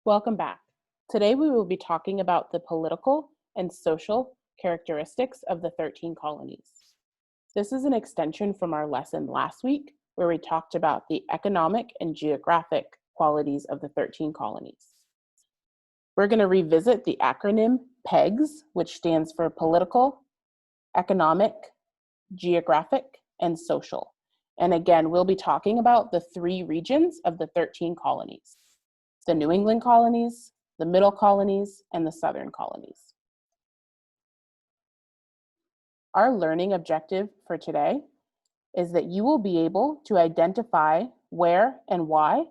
Welcome back. Today we will be talking about the political and social characteristics of the 13 colonies. This is an extension from our lesson last week where we talked about the economic and geographic qualities of the 13 colonies. We're going to revisit the acronym PEGS, which stands for political, economic, geographic, and social. And again, we'll be talking about the three regions of the 13 colonies: the New England colonies, the Middle colonies, and the Southern colonies. Our learning objective for today is that you will be able to identify where and why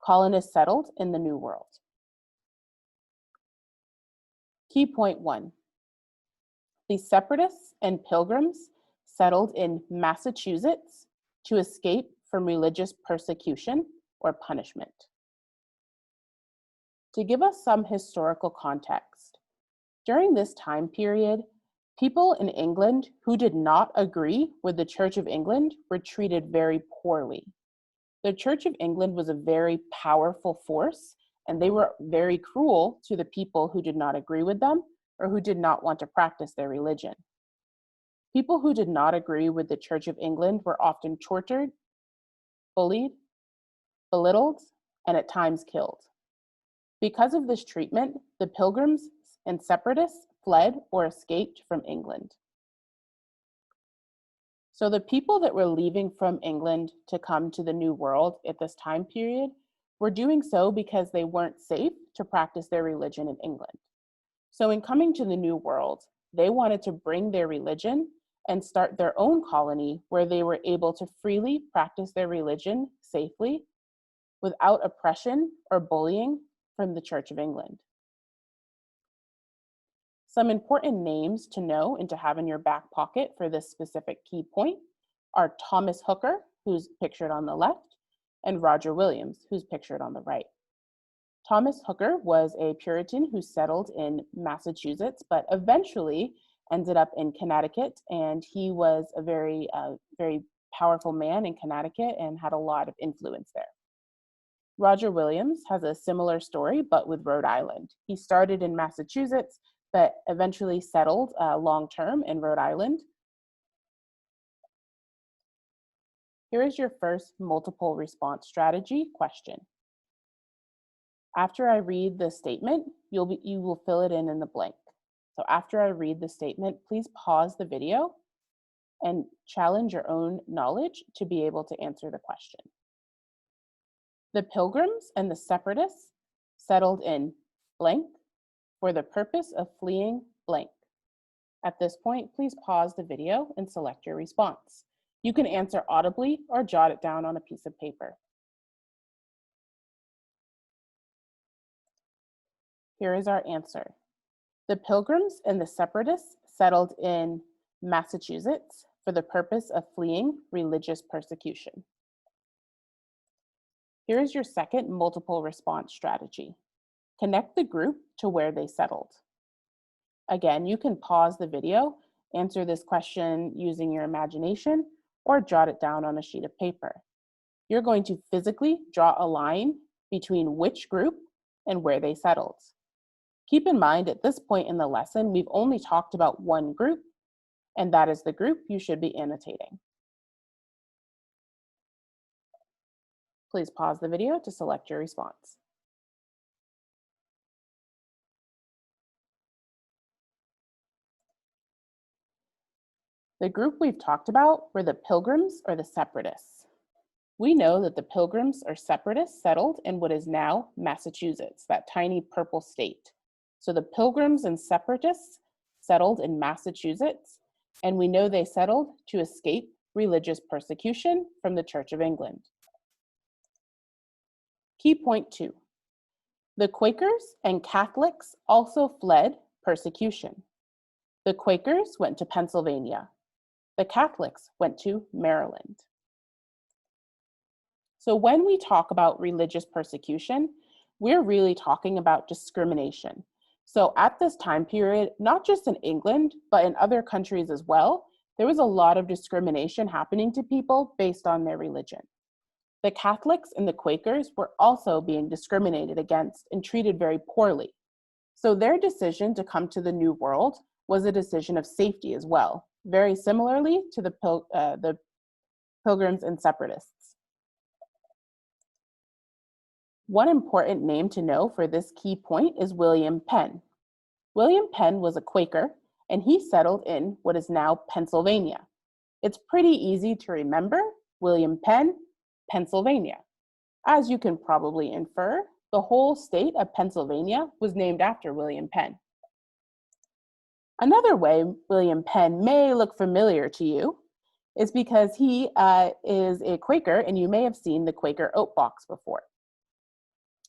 colonists settled in the New World. Key point 1. The Separatists and Pilgrims settled in Massachusetts to escape from religious persecution or punishment. To give us some historical context, during this time period, people in England who did not agree with the Church of England were treated very poorly. The Church of England was a very powerful force, and they were very cruel to the people who did not agree with them or who did not want to practice their religion. People who did not agree with the Church of England were often tortured, bullied, belittled, and at times killed. Because of this treatment, the Pilgrims and Separatists fled or escaped from England. So the people that were leaving from England to come to the New World at this time period were doing so because they weren't safe to practice their religion in England. So in coming to the New World, they wanted to bring their religion and start their own colony where they were able to freely practice their religion safely without oppression or bullying from the Church of England. Some important names to know and to have in your back pocket for this specific key point are Thomas Hooker, who's pictured on the left, and Roger Williams, who's pictured on the right. Thomas Hooker was a Puritan who settled in Massachusetts, but eventually ended up in Connecticut, and he was a very powerful man in Connecticut and had a lot of influence there. Roger Williams has a similar story, but with Rhode Island. He started in Massachusetts, but eventually settled long-term in Rhode Island. Here is your first multiple response strategy question. After I read the statement, you will fill it in the blank. So after I read the statement, please pause the video and challenge your own knowledge to be able to answer the question. The Pilgrims and the Separatists settled in blank for the purpose of fleeing blank. At this point, please pause the video and select your response. You can answer audibly or jot it down on a piece of paper. Here is our answer. The Pilgrims and the Separatists settled in Massachusetts for the purpose of fleeing religious persecution. Here is your second multiple response strategy. Connect the group to where they settled. Again, you can pause the video, answer this question using your imagination, or jot it down on a sheet of paper. You're going to physically draw a line between which group and where they settled. Keep in mind, at this point in the lesson, we've only talked about one group, and that is the group you should be annotating. Please pause the video to select your response. The group we've talked about were the Pilgrims or the Separatists. We know that the Pilgrims or Separatists settled in what is now Massachusetts, that tiny purple state. So the Pilgrims and Separatists settled in Massachusetts, and we know they settled to escape religious persecution from the Church of England. Key point 2. The Quakers and Catholics also fled persecution. The Quakers went to Pennsylvania. The Catholics went to Maryland. So when we talk about religious persecution, we're really talking about discrimination. So at this time period, not just in England, but in other countries as well, there was a lot of discrimination happening to people based on their religion. The Catholics and the Quakers were also being discriminated against and treated very poorly. So their decision to come to the New World was a decision of safety as well, very similarly to the Pilgrims and Separatists. One important name to know for this key point is William Penn. William Penn was a Quaker, and he settled in what is now Pennsylvania. It's pretty easy to remember William Penn, Pennsylvania. As you can probably infer, the whole state of Pennsylvania was named after William Penn. Another way William Penn may look familiar to you is because he is a Quaker, and you may have seen the Quaker oat box before.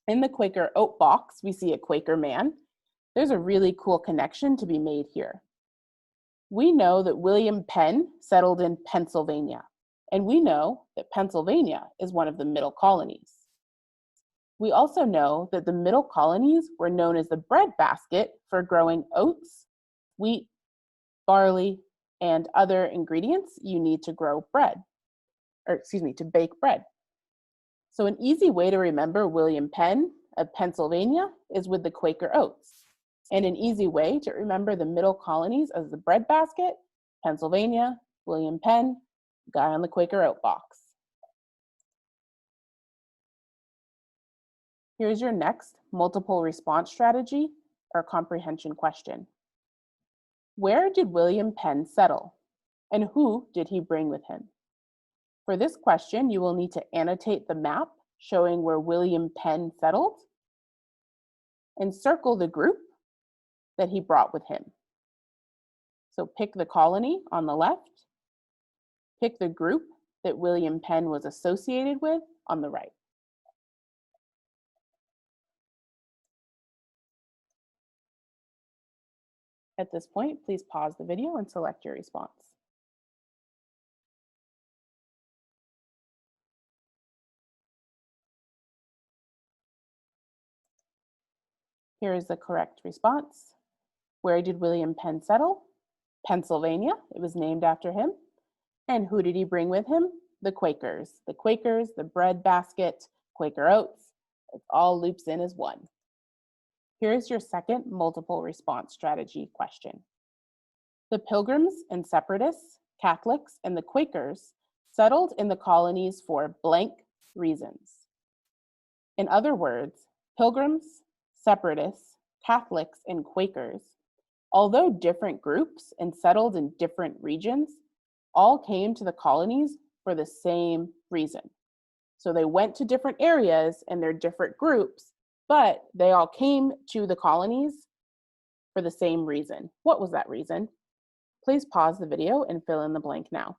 In the Quaker oat box, we see a Quaker man. There's a really cool connection to be made here. We know that William Penn settled in Pennsylvania, and we know that Pennsylvania is one of the middle colonies. We also know that the middle colonies were known as the breadbasket for growing oats, wheat, barley, and other ingredients you need to grow bread, to bake bread. So an easy way to remember William Penn of Pennsylvania is with the Quaker oats. And an easy way to remember the middle colonies as the breadbasket, Pennsylvania, William Penn, guy on the Quaker oat box. Here's your next multiple response strategy or comprehension question. Where did William Penn settle? And who did he bring with him? For this question, you will need to annotate the map showing where William Penn settled and circle the group that he brought with him. So pick the colony on the left, pick the group that William Penn was associated with on the right. At this point, please pause the video and select your response. Here is the correct response. Where did William Penn settle? Pennsylvania. It was named after him. And who did he bring with him? The Quakers. The Quakers, the breadbasket, Quaker oats. It all loops in as one. Here's your second multiple response strategy question. The Pilgrims and Separatists, Catholics, and the Quakers settled in the colonies for blank reasons. In other words, Pilgrims, Separatists, Catholics, and Quakers, although different groups and settled in different regions, all came to the colonies for the same reason. So they went to different areas and they're different groups, but they all came to the colonies for the same reason. What was that reason? Please pause the video and fill in the blank now.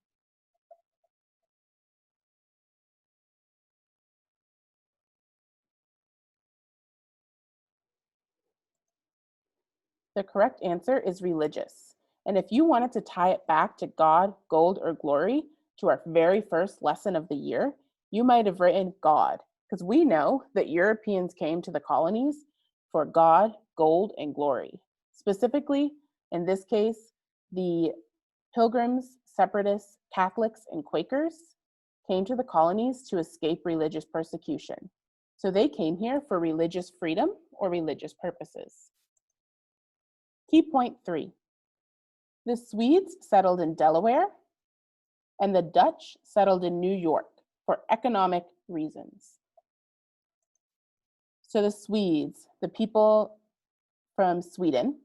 The correct answer is religious. And if you wanted to tie it back to God, gold, or glory, to our very first lesson of the year, you might have written God, because we know that Europeans came to the colonies for God, gold, and glory. Specifically, in this case, the Pilgrims, Separatists, Catholics, and Quakers came to the colonies to escape religious persecution. So they came here for religious freedom or religious purposes. Key point 3. The Swedes settled in Delaware and the Dutch settled in New York for economic reasons. So the Swedes, the people from Sweden,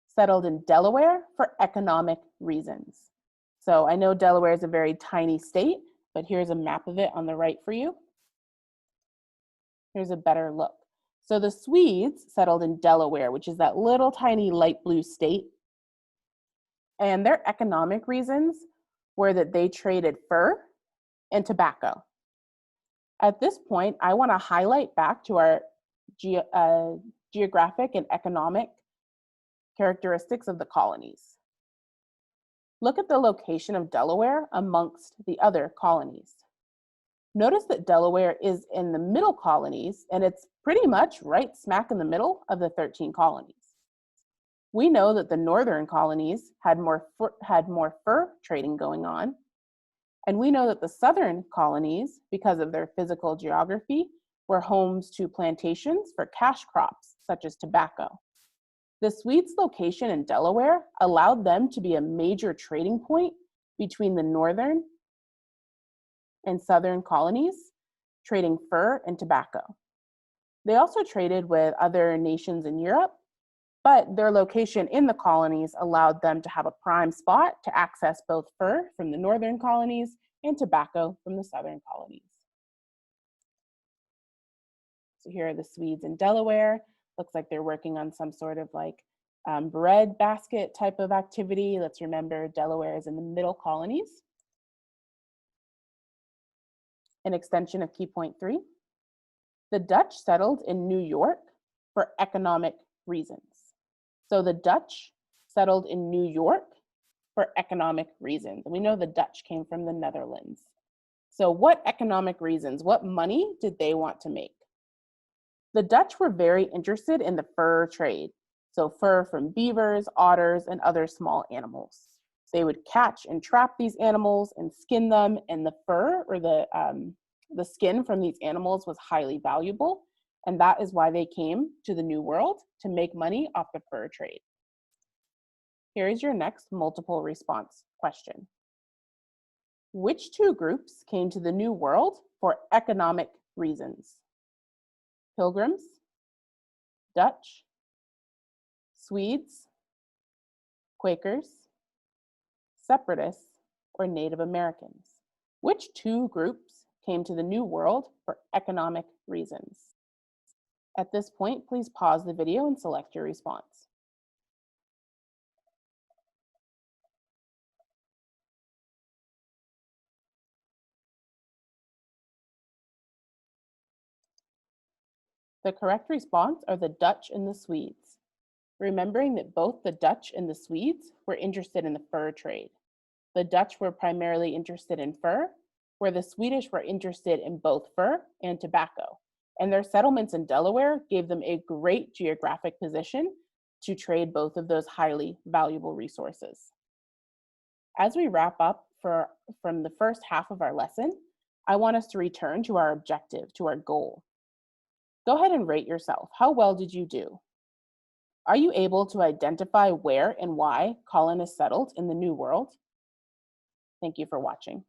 settled in Delaware for economic reasons. So I know Delaware is a very tiny state, but here's a map of it on the right for you. Here's a better look. So the Swedes settled in Delaware, which is that little tiny light blue state. And their economic reasons were that they traded fur and tobacco. At this point, I want to highlight back to our geographic and economic characteristics of the colonies. Look at the location of Delaware amongst the other colonies. Notice that Delaware is in the middle colonies, and it's pretty much right smack in the middle of the 13 colonies. We know that the northern colonies had more fur trading going on, And we know that the southern colonies, because of their physical geography, were homes to plantations for cash crops, such as tobacco. The Swedes' location in Delaware allowed them to be a major trading point between the northern and southern colonies, trading fur and tobacco. They also traded with other nations in Europe, but their location in the colonies allowed them to have a prime spot to access both fur from the northern colonies and tobacco from the southern colonies. So here are the Swedes in Delaware. Looks like they're working on some sort of like bread basket type of activity. Let's remember Delaware is in the middle colonies. An extension of key point 3. The Dutch settled in New York for economic reasons. So the Dutch settled in New York for economic reasons. And we know the Dutch came from the Netherlands. So what economic reasons, what money did they want to make? The Dutch were very interested in the fur trade. So fur from beavers, otters, and other small animals. They would catch and trap these animals and skin them, and the fur or the skin from these animals was highly valuable. And that is why they came to the New World, to make money off the fur trade. Here is your next multiple response question. Which two groups came to the New World for economic reasons? Pilgrims, Dutch, Swedes, Quakers, Separatists, or Native Americans? Which two groups came to the New World for economic reasons? At this point, please pause the video and select your response. The correct response are the Dutch and the Swedes. Remembering that both the Dutch and the Swedes were interested in the fur trade. The Dutch were primarily interested in fur, where the Swedish were interested in both fur and tobacco. And their settlements in Delaware gave them a great geographic position to trade both of those highly valuable resources. As we wrap up from the first half of our lesson, I want us to return to our objective, to our goal. Go ahead and rate yourself. How well did you do? Are you able to identify where and why colonists settled in the New World? Thank you for watching.